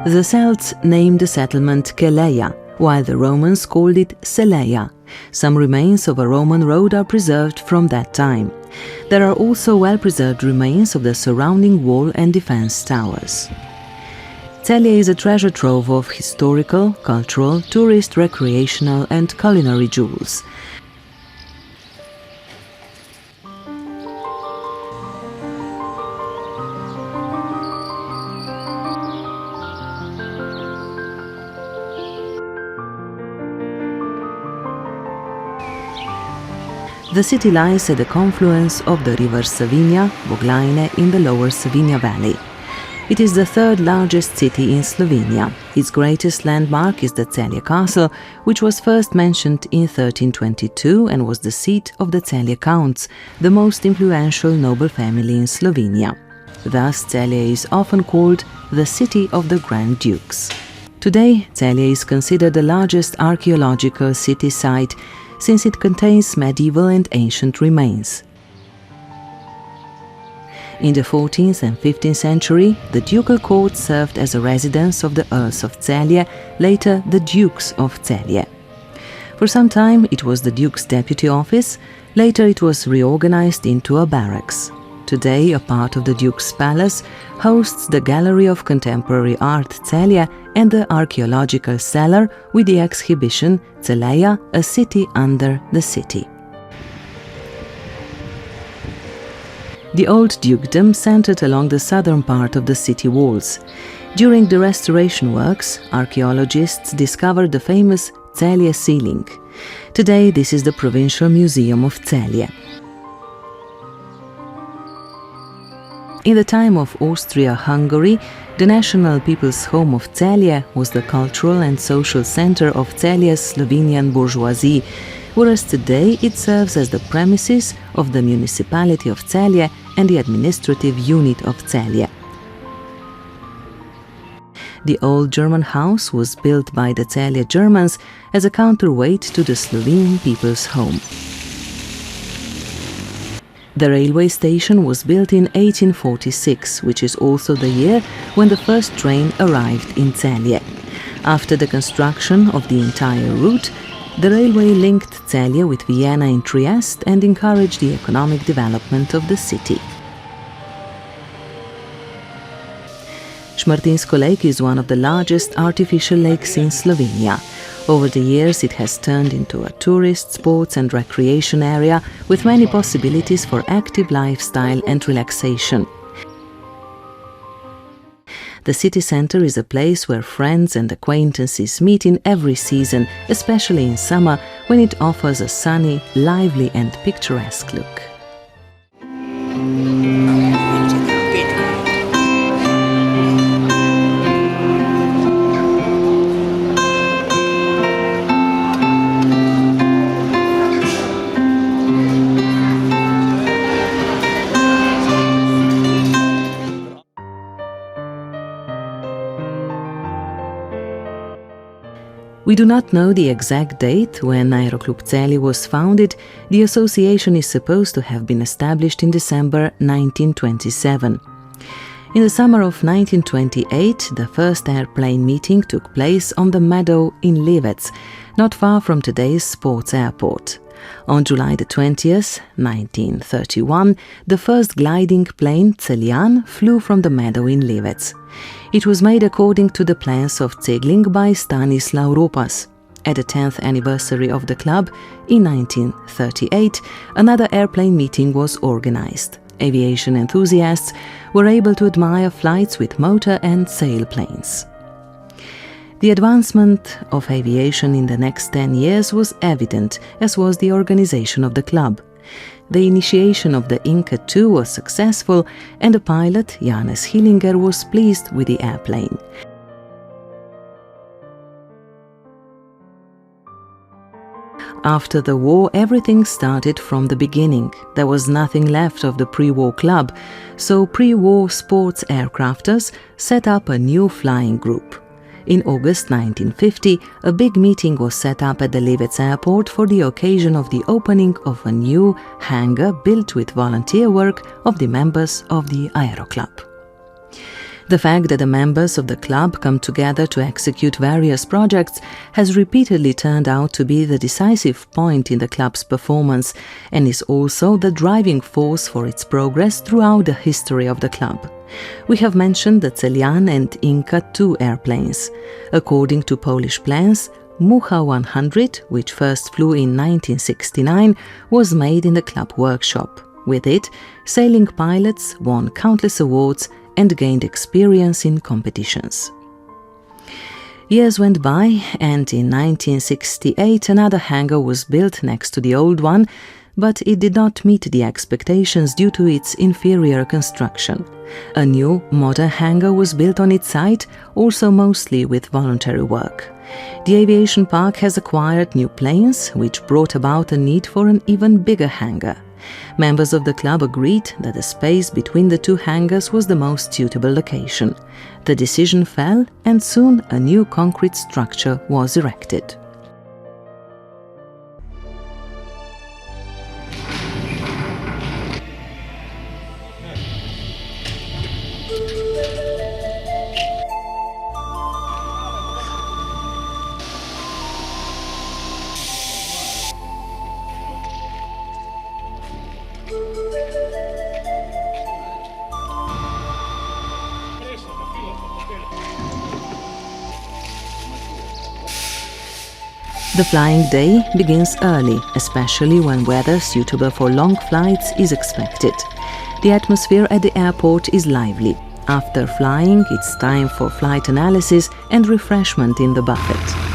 The Celts named the settlement Celje, while the Romans called it Celje. Some remains of a Roman road are preserved from that time. There are also well-preserved remains of the surrounding wall and defense towers. Celje is a treasure trove of historical, cultural, tourist, recreational and culinary jewels. The city lies at the confluence of the rivers Savinja, Voglajne in the lower Savinja valley. It is the third largest city in Slovenia. Its greatest landmark is the Celje castle, which was first mentioned in 1322 and was the seat of the Celje counts, the most influential noble family in Slovenia. Thus, Celje is often called the city of the Grand Dukes. Today, Celje is considered the largest archaeological city site, since it contains medieval and ancient remains. In the 14th and 15th century, the ducal court served as a residence of the Earls of Celje, later the Dukes of Celje. For some time it was the Duke's deputy office, later it was reorganized into a barracks. Today a part of the Duke's palace hosts the Gallery of Contemporary Art Celje and the archaeological cellar with the exhibition Celje, a city under the city. The old dukedom centered along the southern part of the city walls. During the restoration works, archaeologists discovered the famous Celje ceiling. Today this is the Provincial Museum of Celje. In the time of Austria-Hungary, the National People's Home of Celje was the cultural and social center of Celje's Slovenian bourgeoisie, whereas today it serves as the premises of the municipality of Celje and the administrative unit of Celje. The old German house was built by the Celje Germans as a counterweight to the Slovene People's Home. The railway station was built in 1846, which is also the year when the first train arrived in Celje. After the construction of the entire route, the railway linked Celje with Vienna in Trieste and encouraged the economic development of the city. Šmartinsko lake is one of the largest artificial lakes in Slovenia. Over the years it has turned into a tourist, sports and recreation area with many possibilities for active lifestyle and relaxation. The city center is a place where friends and acquaintances meet in every season, especially in summer when it offers a sunny, lively and picturesque look. We do not know the exact date when Aeroklub Celje was founded. The association is supposed to have been established in December 1927. In the summer of 1928, the first airplane meeting took place on the meadow in Livec, not far from today's sports airport. On July the 20th, 1931, the first gliding plane, Celjan, flew from the meadow in Livec. It was made according to the plans of Cegling by Stanislav Ropas. At the 10th anniversary of the club, in 1938, another airplane meeting was organized. Aviation enthusiasts were able to admire flights with motor and sailplanes. The advancement of aviation in the next 10 years was evident, as was the organization of the club. The initiation of the Inca II was successful and the pilot, Janez Hillinger, was pleased with the airplane. After the war, everything started from the beginning. There was nothing left of the pre-war club, so pre-war sports aircrafters set up a new flying group. In August 1950, a big meeting was set up at the Livec airport for the occasion of the opening of a new hangar built with volunteer work of the members of the Aeroklub. The fact that the members of the club come together to execute various projects has repeatedly turned out to be the decisive point in the club's performance and is also the driving force for its progress throughout the history of the club. We have mentioned the Celjan and Inka II airplanes. According to Polish plans, Mucha 100, which first flew in 1969, was made in the club workshop. With it, sailing pilots won countless awards and gained experience in competitions. Years went by, and in 1968 another hangar was built next to the old one, but it did not meet the expectations due to its inferior construction. A new, modern hangar was built on its site, also mostly with voluntary work. The aviation park has acquired new planes, which brought about a need for an even bigger hangar. Members of the club agreed that the space between the two hangars was the most suitable location. The decision fell, and soon a new concrete structure was erected. The flying day begins early, especially when weather suitable for long flights is expected. The atmosphere at the airport is lively. After flying, it's time for flight analysis and refreshment in the buffet.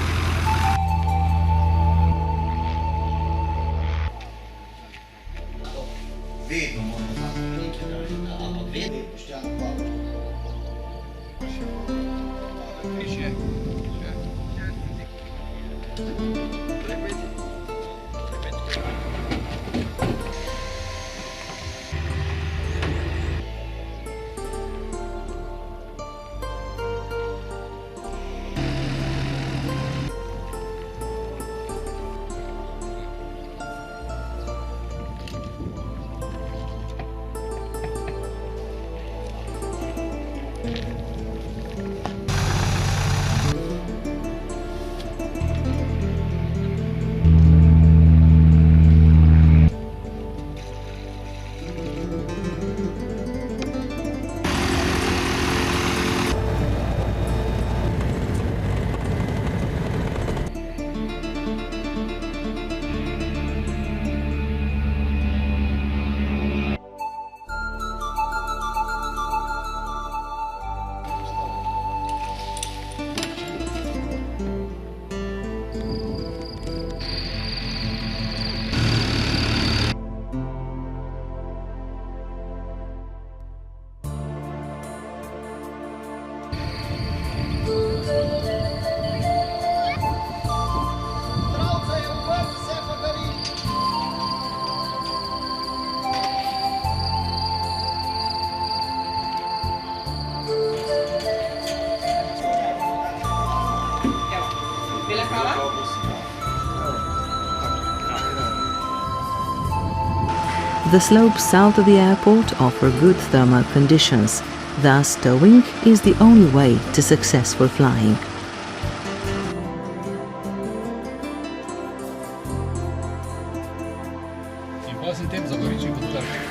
The slopes south of the airport offer good thermal conditions, thus towing is the only way to successful flying.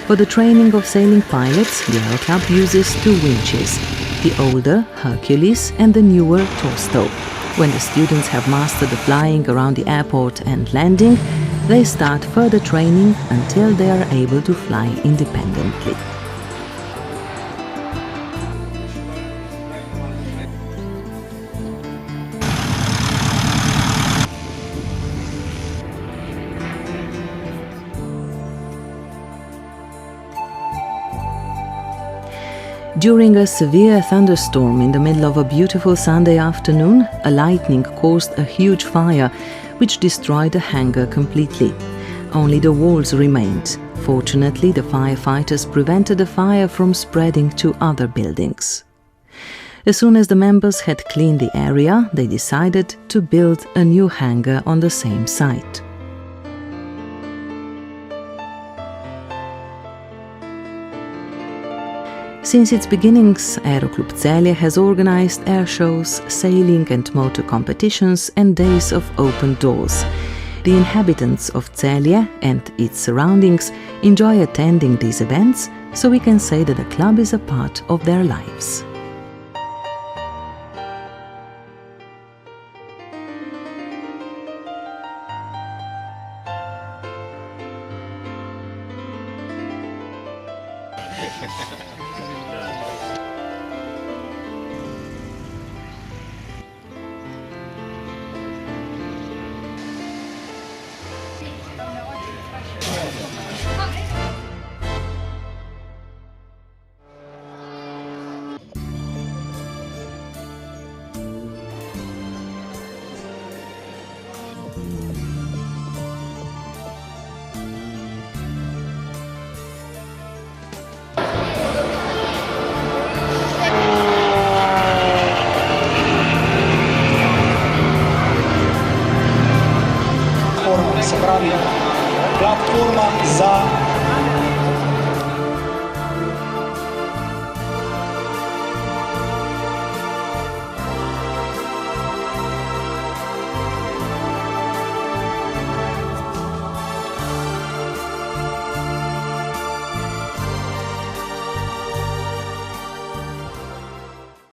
For the training of sailing pilots, the Aeroklub uses two winches, the older Hercules and the newer Torstow. When the students have mastered the flying around the airport and landing, they start further training until they are able to fly independently. During a severe thunderstorm in the middle of a beautiful Sunday afternoon, a lightning caused a huge fire, which destroyed the hangar completely. Only the walls remained. Fortunately, the firefighters prevented the fire from spreading to other buildings. As soon as the members had cleaned the area, they decided to build a new hangar on the same site. Since its beginnings, Aeroklub Celje has organized air shows, sailing and motor competitions and days of open doors. The inhabitants of Celje and its surroundings enjoy attending these events, so we can say that the club is a part of their lives. Se pravi, platforma za